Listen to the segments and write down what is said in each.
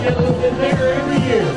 get a little bit bigger every year.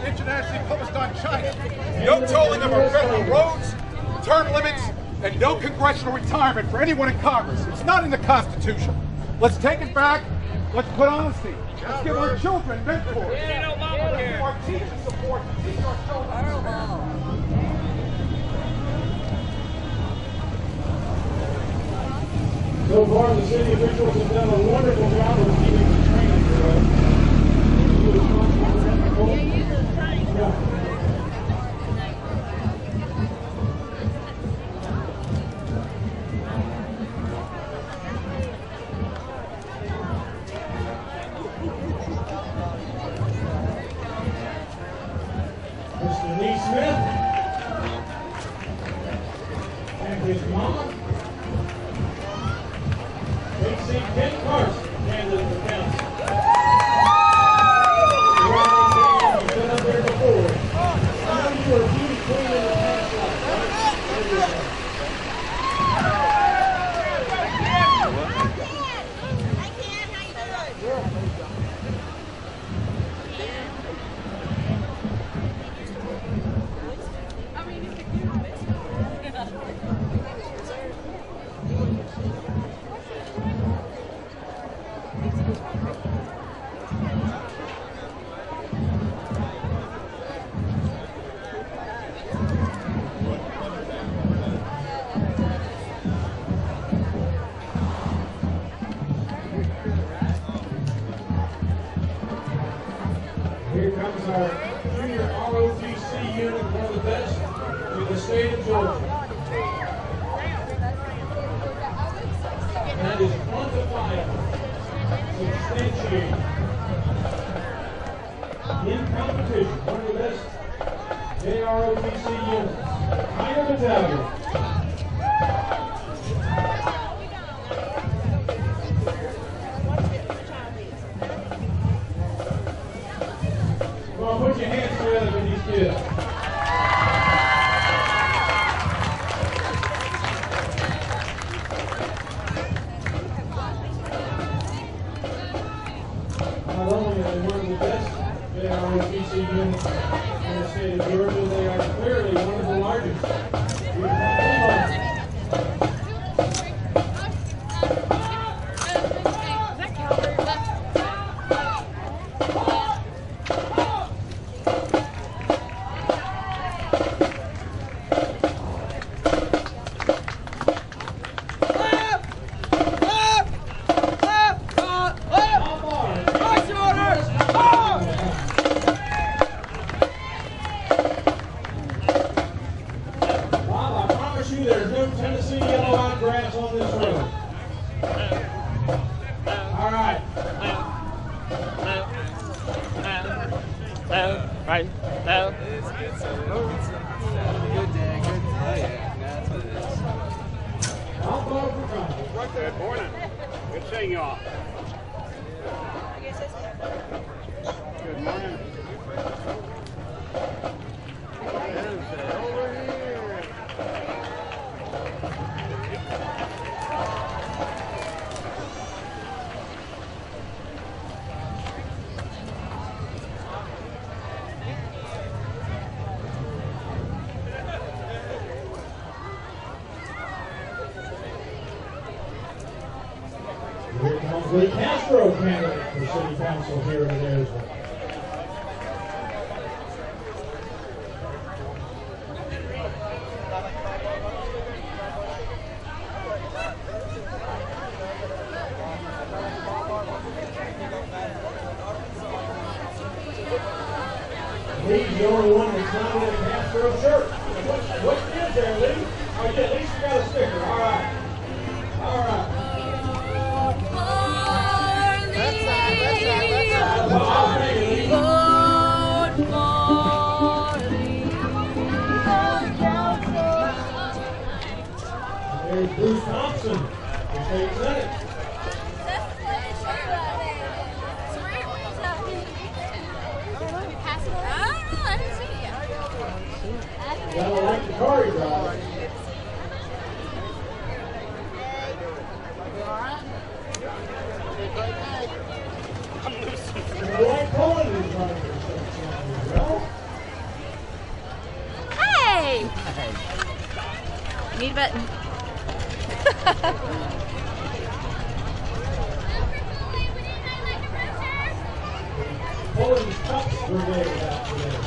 Internationally published on China. No tolling of our federal roads, term limits, and no congressional retirement for anyone in Congress. It's not in the Constitution. Let's take it back. Let's put honesty. Let's give our children mentors. Let's give our teachers support to teach our children. So far, the city officials have done a wonderful job of keeping the training for us. Mr. Lee Smith and his mama. H.C. Kent Carson, candidate for council. You've been up there before. I know you were a beauty queen in the past life, right? Here comes our junior ROTC unit, one of the best in the state of Georgia. That is quantifiable. game. In competition, one of the best JROTC units, Tiger Battalion. Come on, put your hands together with these kids. Not only are they one of the best JROTC units in the state of Georgia, they are clearly one of the largest. There's no Tennessee yellow outgrass on this road. All right. Right. Good day. Oh yeah, that's what it is. Good morning. Good seeing you all. Good morning. Over here. Here comes Lee Castro, candidate for City Council here in Arizona. Lee's the only one that's not in a Castro shirt. What is there, Lee? Oh, yeah, at least you got a sticker. All right. All right. There's Bruce Thompson, the state senate. Got a like the car he drives. Dwight Cohen is running for state senate as well. Hey! Need a button. Cohen's Cups Brigade out today.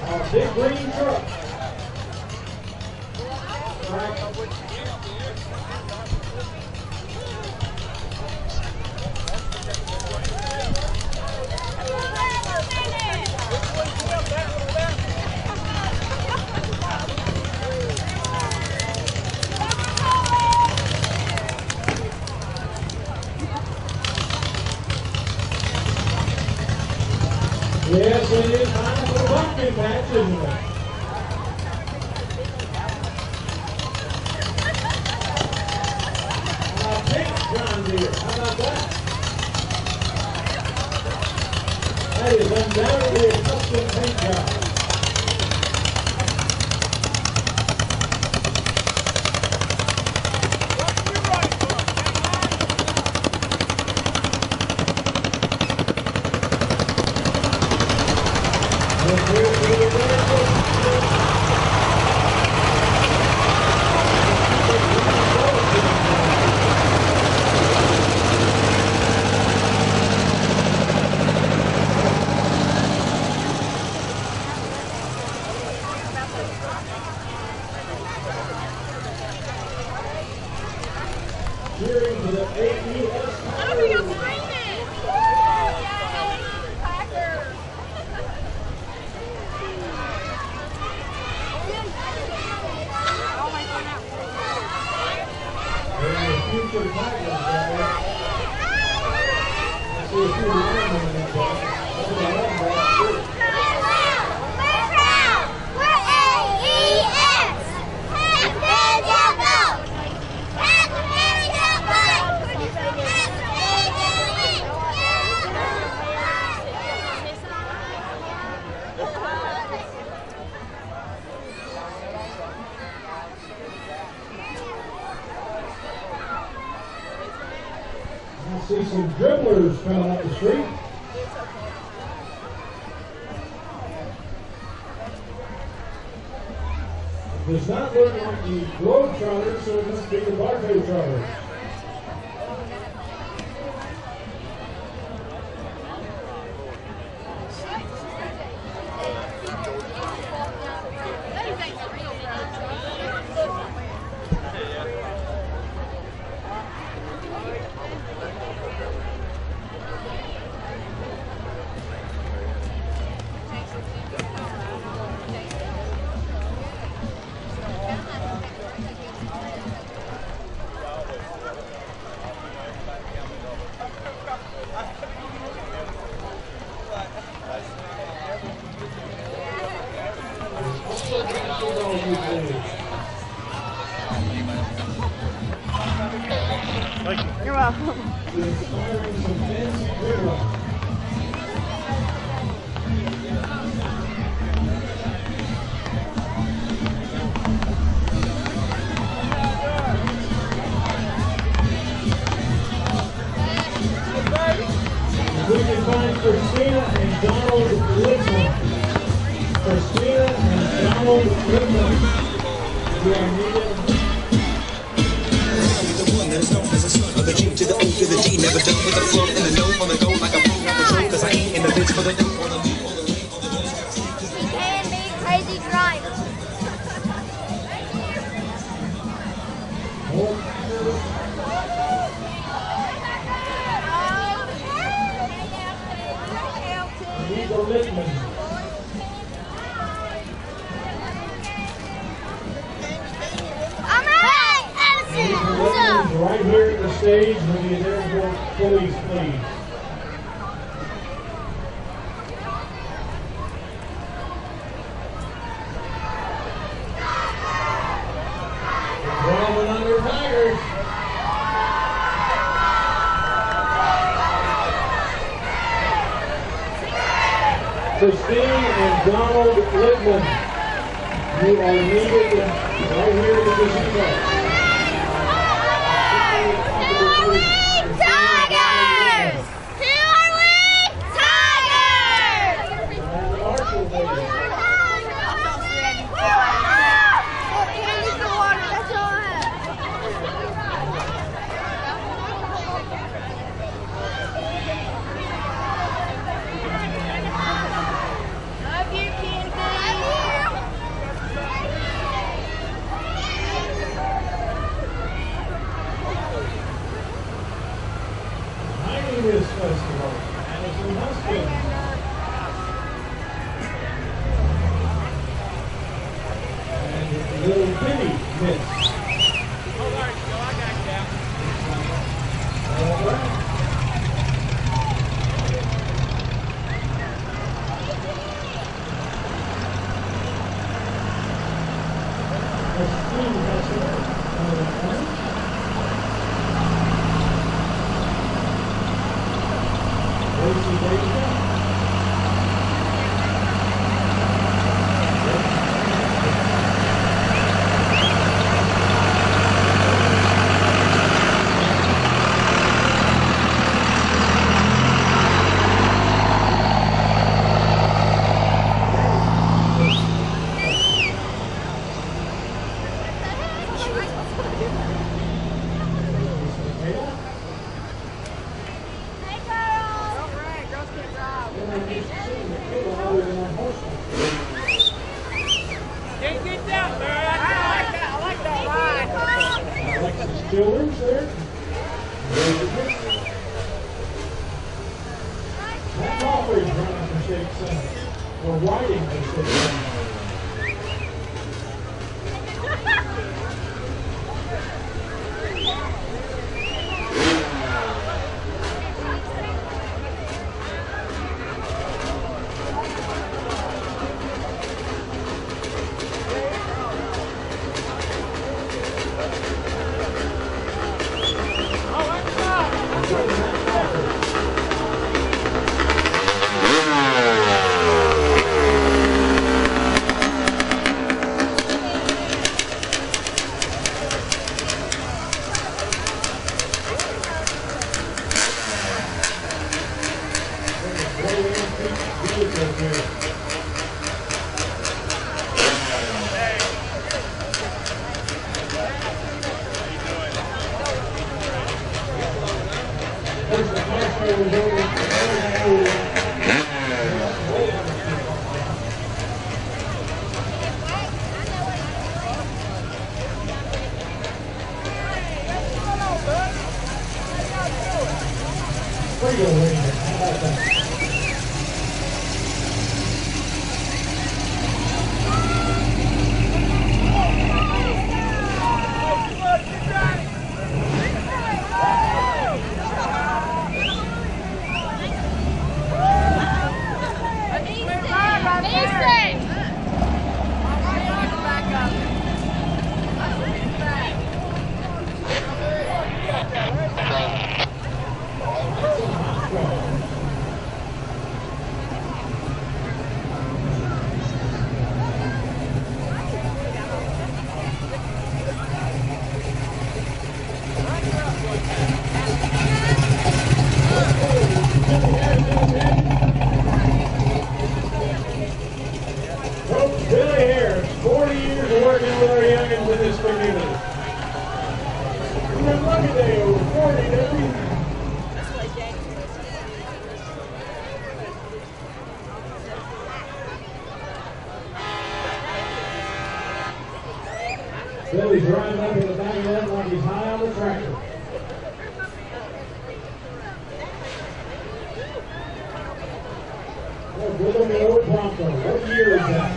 Our big green truck. Right. Yes, it is time for the pumpkin patch, isn't it? Pink John Deere, how about that? That is undoubtedly a custom paint job. see some dribblers coming up the street. Does not look like the Globetrotters, so it must be the Bartow Trotters. You're welcome. We can find Christina and Donald Littman. Christina and Donald Littman. We are needed. There's no as a son of the G to the O to the D, never done with the flow and the no on the go like a pro, not the show, cause I ain't in the bitch for the dough or the lead or the lead or the bitch. He can be crazy drunk. Nico Littman. All right, Addison, what's up? Right here at the stage with the airport police, please. Brahman under Tigers. Christine and Donald Littman, you are needed right here at the casino. Tigers! Who are we? Tigers! Marshall, baby. That's all I have. Love you, Candy. Behind this festival, Addison Huston. And Little Bitty Miss. Hold on, Joe. I got you out. All right. Christine Hesser, Lacey Davis. Can't get down there. I like that line. Alexis Childers there. Matt Crawford running for Shake Center. Or Whiting for Shake Center. football game. Coach Billy Harris, 40 years of working with our youngins in this community. Look at they over 40, don't we? Billy's riding up in the back of that like he's high on the tractor. Oh, good on the old Bronco. What year is that?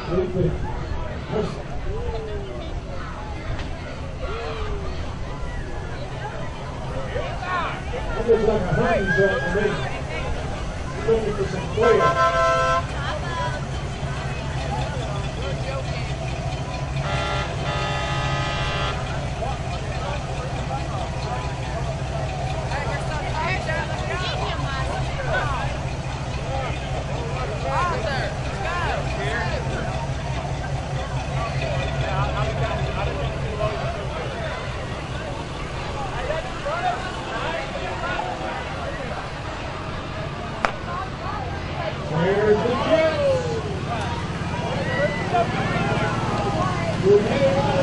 72. That looks like a hunting truck to me. He's looking for some quail. There's the Jets. We're heading on the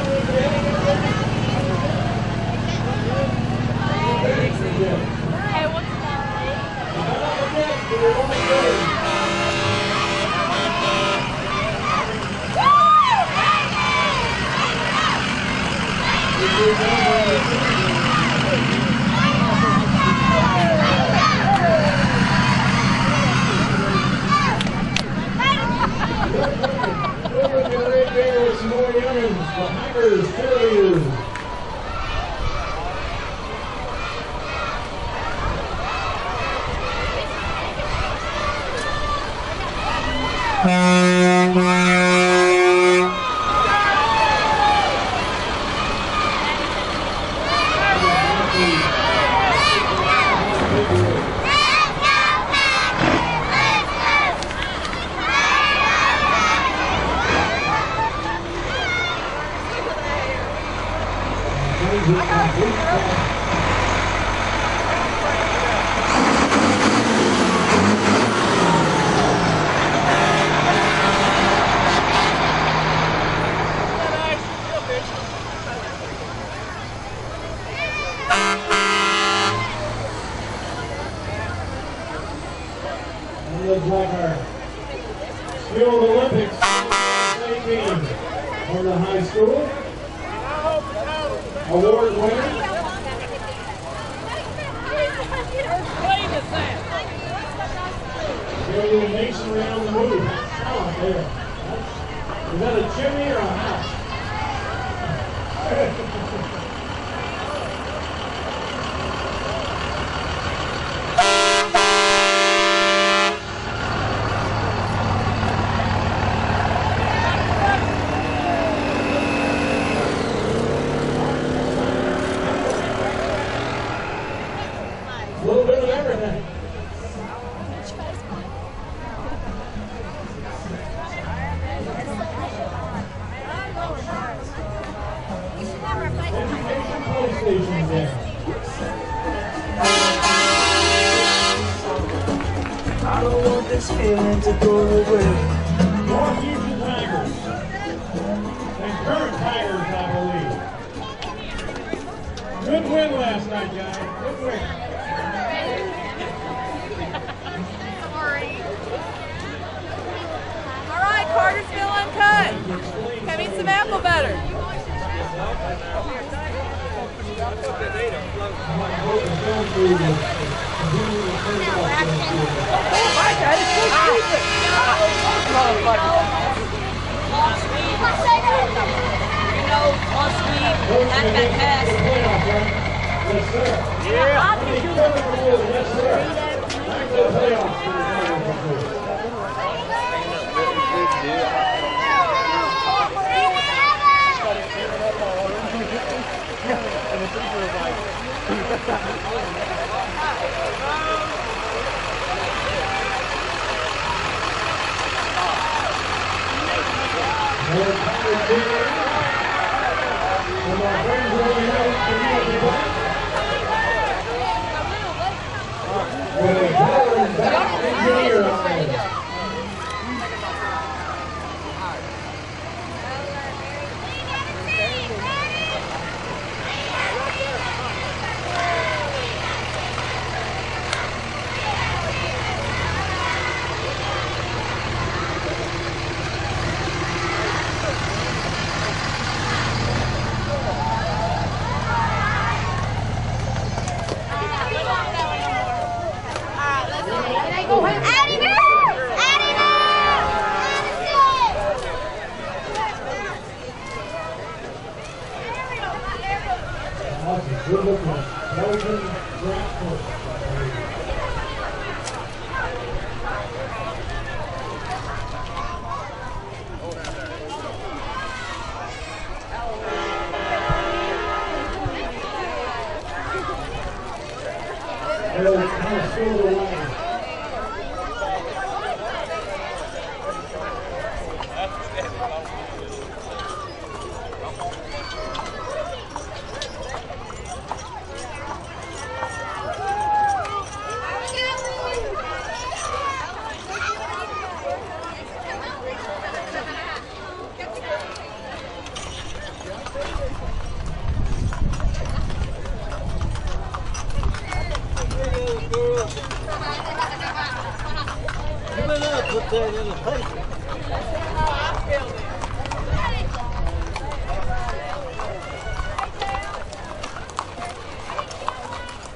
Hey, what's with some more youngins, the Hackers, Terriers. Looks like our Skilled Olympics state team from the high school. Award winner. Get a little masonry on the move. Oh, there. Is that a chimney or a house? A little bit of everything. station down. I don't want this feeling to go away. More future Tigers. And current Tigers, I believe. Good win last night, guys. Good win. All right, Cartersville Uncut. Come eat some apple butter.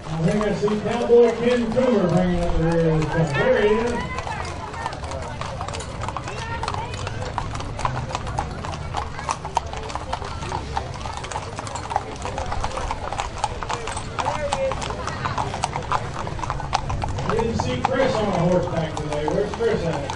I think I see Cowboy Ken Coomer bringing up the rear of the car. There he is. I didn't see Chris on a horseback today. Where's Chris at?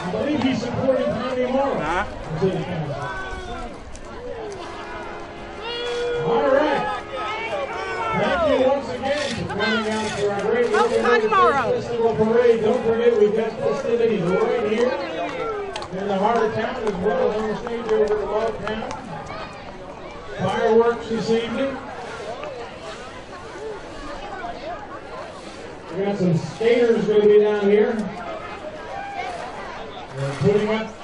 I believe he's supporting Tommy Morrow. City Council. All right. Thank you once again for coming out for our great Festival Parade. Don't forget, we've got festivities right here in the heart of town, as well as on the stage over at Love Town. Fireworks this evening. We got some skaters going to be down here. We're putting up